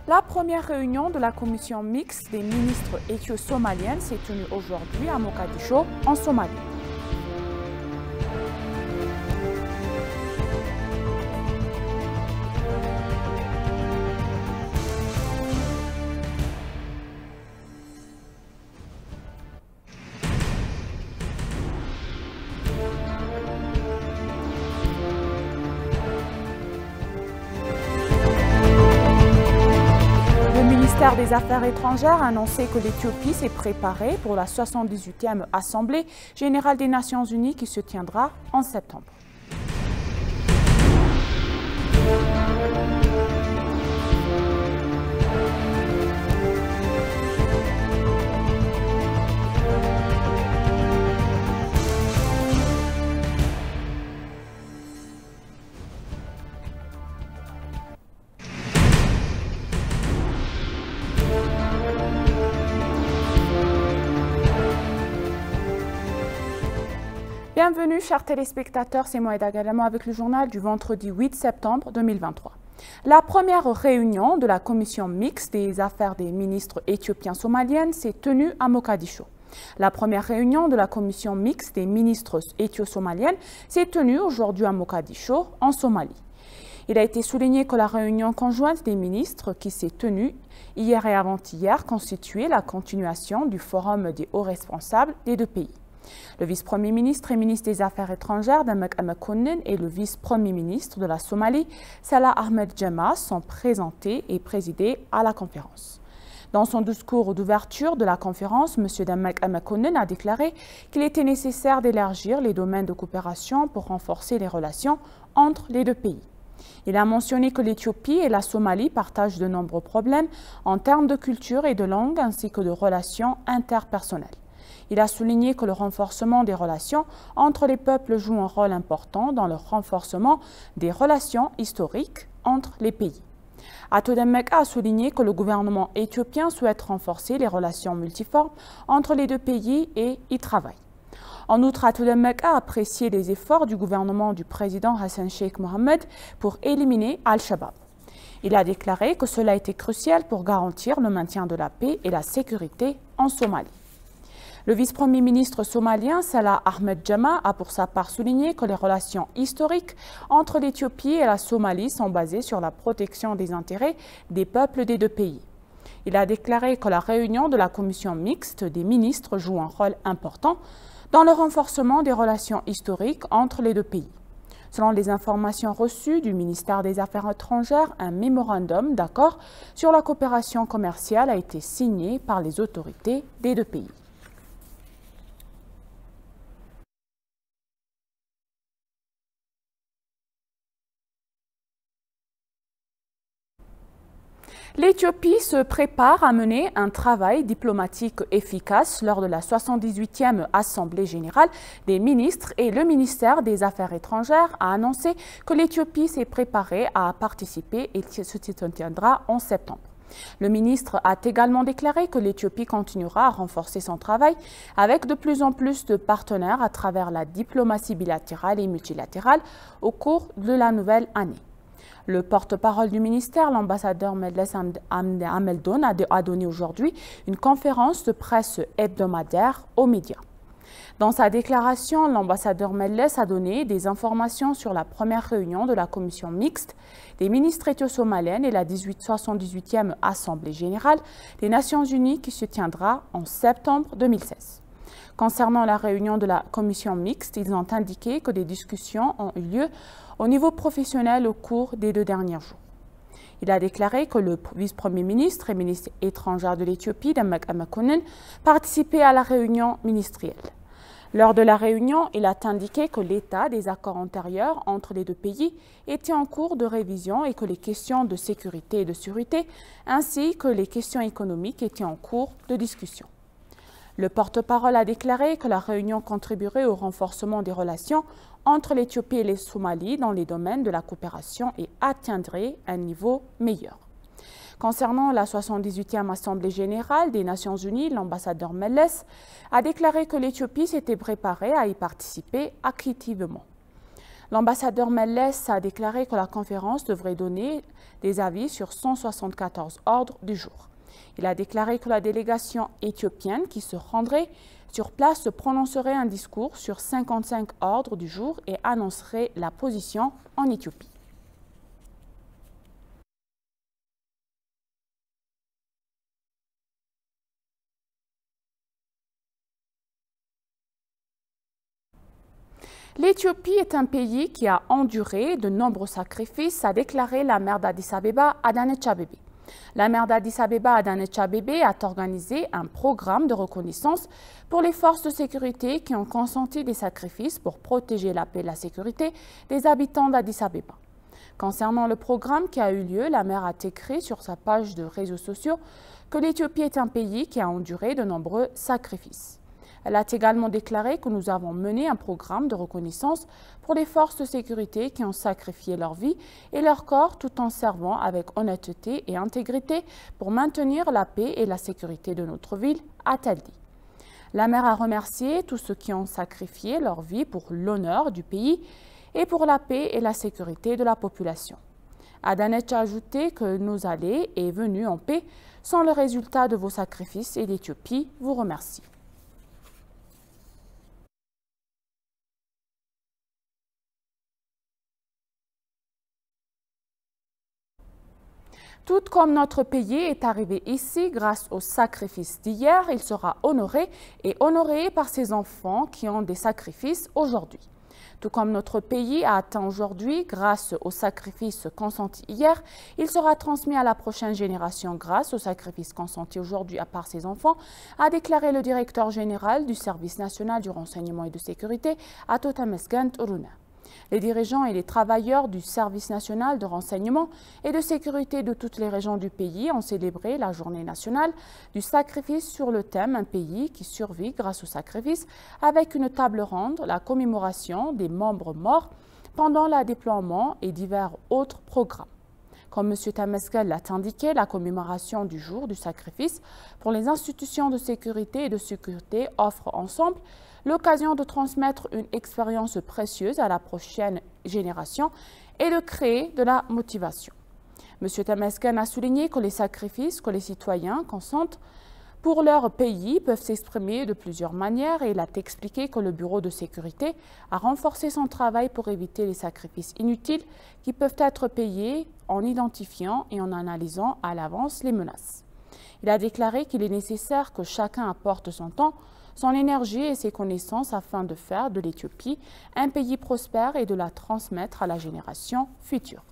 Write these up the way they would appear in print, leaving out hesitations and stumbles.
La première réunion de la commission mixte des ministres éthio-somaliennes s'est tenue aujourd'hui à Mogadiscio, en Somalie. Le ministère des Affaires étrangères a annoncé que l'Éthiopie s'est préparée pour la 78e Assemblée générale des Nations unies qui se tiendra en septembre. Bienvenue, chers téléspectateurs, c'est Mohaïda Galamo avec le journal du vendredi 8 septembre 2023. La première réunion de la commission mixte des affaires des ministres éthiopiens-somaliennes s'est tenue à Mogadiscio. La première réunion de la commission mixte des ministres éthio-somaliennes s'est tenue aujourd'hui à Mogadiscio, en Somalie. Il a été souligné que la réunion conjointe des ministres qui s'est tenue hier et avant-hier constituait la continuation du forum des hauts responsables des deux pays. Le vice-premier ministre et ministre des Affaires étrangères Demek Emekonnen et le vice-premier ministre de la Somalie, Salah Ahmed Jammeh, sont présentés et présidés à la conférence. Dans son discours d'ouverture de la conférence, M. Demek Emekonnen a déclaré qu'il était nécessaire d'élargir les domaines de coopération pour renforcer les relations entre les deux pays. Il a mentionné que l'Éthiopie et la Somalie partagent de nombreux problèmes en termes de culture et de langue ainsi que de relations interpersonnelles. Il a souligné que le renforcement des relations entre les peuples joue un rôle important dans le renforcement des relations historiques entre les pays. Ato Demek a souligné que le gouvernement éthiopien souhaite renforcer les relations multiformes entre les deux pays et y travaille. En outre, Ato Demek a apprécié les efforts du gouvernement du président Hassan Sheikh Mohammed pour éliminer Al-Shabaab. Il a déclaré que cela était crucial pour garantir le maintien de la paix et la sécurité en Somalie. Le vice-premier ministre somalien Salah Ahmed Jammeh a pour sa part souligné que les relations historiques entre l'Éthiopie et la Somalie sont basées sur la protection des intérêts des peuples des deux pays. Il a déclaré que la réunion de la commission mixte des ministres joue un rôle important dans le renforcement des relations historiques entre les deux pays. Selon les informations reçues du ministère des Affaires étrangères, un mémorandum d'accord sur la coopération commerciale a été signé par les autorités des deux pays. L'Éthiopie se prépare à mener un travail diplomatique efficace lors de la 78e Assemblée générale des ministres et le ministère des Affaires étrangères a annoncé que l'Éthiopie s'est préparée à participer et se tiendra en septembre. Le ministre a également déclaré que l'Éthiopie continuera à renforcer son travail avec de plus en plus de partenaires à travers la diplomatie bilatérale et multilatérale au cours de la nouvelle année. Le porte-parole du ministère, l'ambassadeur Meles Ameldon, a donné aujourd'hui une conférence de presse hebdomadaire aux médias. Dans sa déclaration, l'ambassadeur Meles a donné des informations sur la première réunion de la commission mixte des ministres éthio-somaliennes et la 78e Assemblée générale des Nations unies qui se tiendra en septembre 2016. Concernant la réunion de la commission mixte, ils ont indiqué que des discussions ont eu lieu au niveau professionnel au cours des 2 derniers jours. Il a déclaré que le vice-premier ministre et ministre étrangère de l'Éthiopie, Demek Emekonnen, participaient à la réunion ministérielle. Lors de la réunion, il a indiqué que l'état des accords antérieurs entre les deux pays était en cours de révision et que les questions de sécurité et de sûreté, ainsi que les questions économiques, étaient en cours de discussion. Le porte-parole a déclaré que la réunion contribuerait au renforcement des relations entre l'Éthiopie et les Somalies dans les domaines de la coopération et atteindrait un niveau meilleur. Concernant la 78e Assemblée générale des Nations unies, l'ambassadeur Meles a déclaré que l'Éthiopie s'était préparée à y participer activement. L'ambassadeur Melles a déclaré que la conférence devrait donner des avis sur 174 ordres du jour. Il a déclaré que la délégation éthiopienne qui se rendrait sur place se prononcerait un discours sur 55 ordres du jour et annoncerait la position en Éthiopie. L'Éthiopie est un pays qui a enduré de nombreux sacrifices, a déclaré la maire d'Addis Abeba, Adanecha Abebe. La maire d'Addis Abeba, Adanecha Abebe, a organisé un programme de reconnaissance pour les forces de sécurité qui ont consenti des sacrifices pour protéger la paix et la sécurité des habitants d'Addis Abeba. Concernant le programme qui a eu lieu, la maire a écrit sur sa page de réseaux sociaux que l'Éthiopie est un pays qui a enduré de nombreux sacrifices. Elle a également déclaré que nous avons mené un programme de reconnaissance pour les forces de sécurité qui ont sacrifié leur vie et leur corps tout en servant avec honnêteté et intégrité pour maintenir la paix et la sécurité de notre ville, a-t-elle dit. La maire a remercié tous ceux qui ont sacrifié leur vie pour l'honneur du pays et pour la paix et la sécurité de la population. Adanet a ajouté que nos allées et venues en paix sont le résultat de vos sacrifices et l'Éthiopie vous remercie. Tout comme notre pays est arrivé ici grâce au sacrifice d'hier, il sera honoré et honoré par ses enfants qui ont des sacrifices aujourd'hui. Tout comme notre pays a atteint aujourd'hui grâce au sacrifice consenti hier, il sera transmis à la prochaine génération grâce au sacrifice consenti aujourd'hui par ses enfants, a déclaré le directeur général du Service national du renseignement et de sécurité, Ato Temesgen Uruna. Les dirigeants et les travailleurs du Service national de renseignement et de sécurité de toutes les régions du pays ont célébré la journée nationale du sacrifice sur le thème « Un pays qui survit grâce au sacrifice » avec une table ronde, la commémoration des membres morts pendant le déploiement et divers autres programmes. Comme M. Temesgen l'a indiqué, la commémoration du jour du sacrifice pour les institutions de sécurité et de sécurité offre ensemble l'occasion de transmettre une expérience précieuse à la prochaine génération et de créer de la motivation. M. Temesgen a souligné que les sacrifices que les citoyens consentent pour leur pays peuvent s'exprimer de plusieurs manières et il a expliqué que le Bureau de sécurité a renforcé son travail pour éviter les sacrifices inutiles qui peuvent être payés en identifiant et en analysant à l'avance les menaces. Il a déclaré qu'il est nécessaire que chacun apporte son temps, son énergie et ses connaissances afin de faire de l'Éthiopie un pays prospère et de la transmettre à la génération future.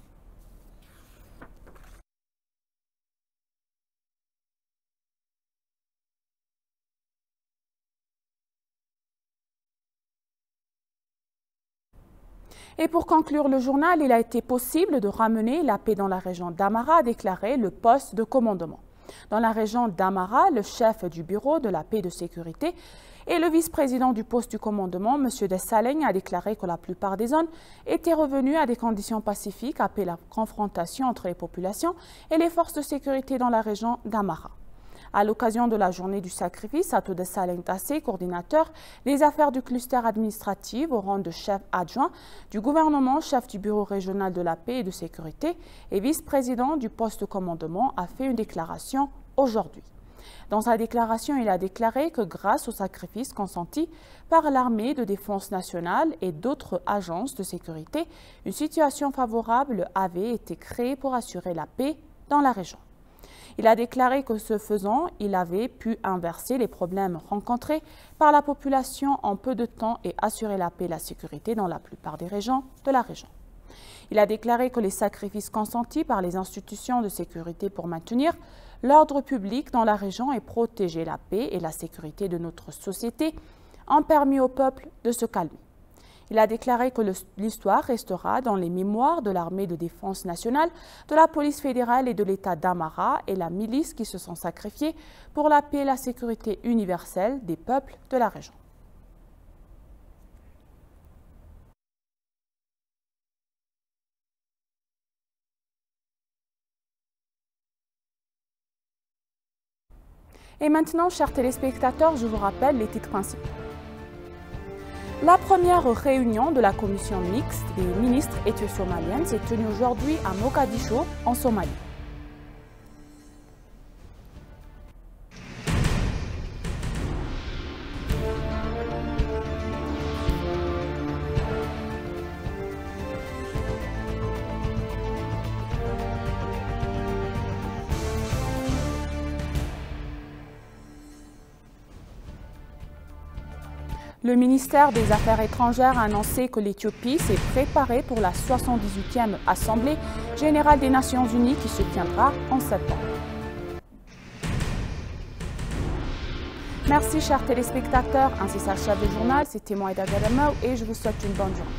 Et pour conclure le journal, il a été possible de ramener la paix dans la région d'Amara, a déclaré le poste de commandement. Dans la région d'Amara, le chef du bureau de la paix et de sécurité et le vice-président du poste du commandement, M. Dessaleng, a déclaré que la plupart des zones étaient revenues à des conditions pacifiques après la confrontation entre les populations et les forces de sécurité dans la région d'Amara. À l'occasion de la journée du sacrifice, Ato Dessaleng Tassé, coordinateur des affaires du cluster administratif au rang de chef adjoint du gouvernement, chef du bureau régional de la paix et de sécurité et vice-président du poste de commandement, a fait une déclaration aujourd'hui. Dans sa déclaration, il a déclaré que grâce au sacrifice consenti par l'armée de défense nationale et d'autres agences de sécurité, une situation favorable avait été créée pour assurer la paix dans la région. Il a déclaré que ce faisant, il avait pu inverser les problèmes rencontrés par la population en peu de temps et assurer la paix et la sécurité dans la plupart des régions de la région. Il a déclaré que les sacrifices consentis par les institutions de sécurité pour maintenir l'ordre public dans la région et protéger la paix et la sécurité de notre société ont permis au peuple de se calmer. Il a déclaré que l'histoire restera dans les mémoires de l'armée de défense nationale, de la police fédérale et de l'État d'Amara et la milice qui se sont sacrifiés pour la paix et la sécurité universelle des peuples de la région. Et maintenant, chers téléspectateurs, je vous rappelle les titres principaux. La première réunion de la commission mixte des ministres éthio-somaliennes s'est tenue aujourd'hui à Mogadiscio, en Somalie. Le ministère des Affaires étrangères a annoncé que l'Éthiopie s'est préparée pour la 78e Assemblée générale des Nations unies qui se tiendra en septembre. Merci chers téléspectateurs, ainsi s'achève le journal, c'était moi Eda Galamao et je vous souhaite une bonne journée.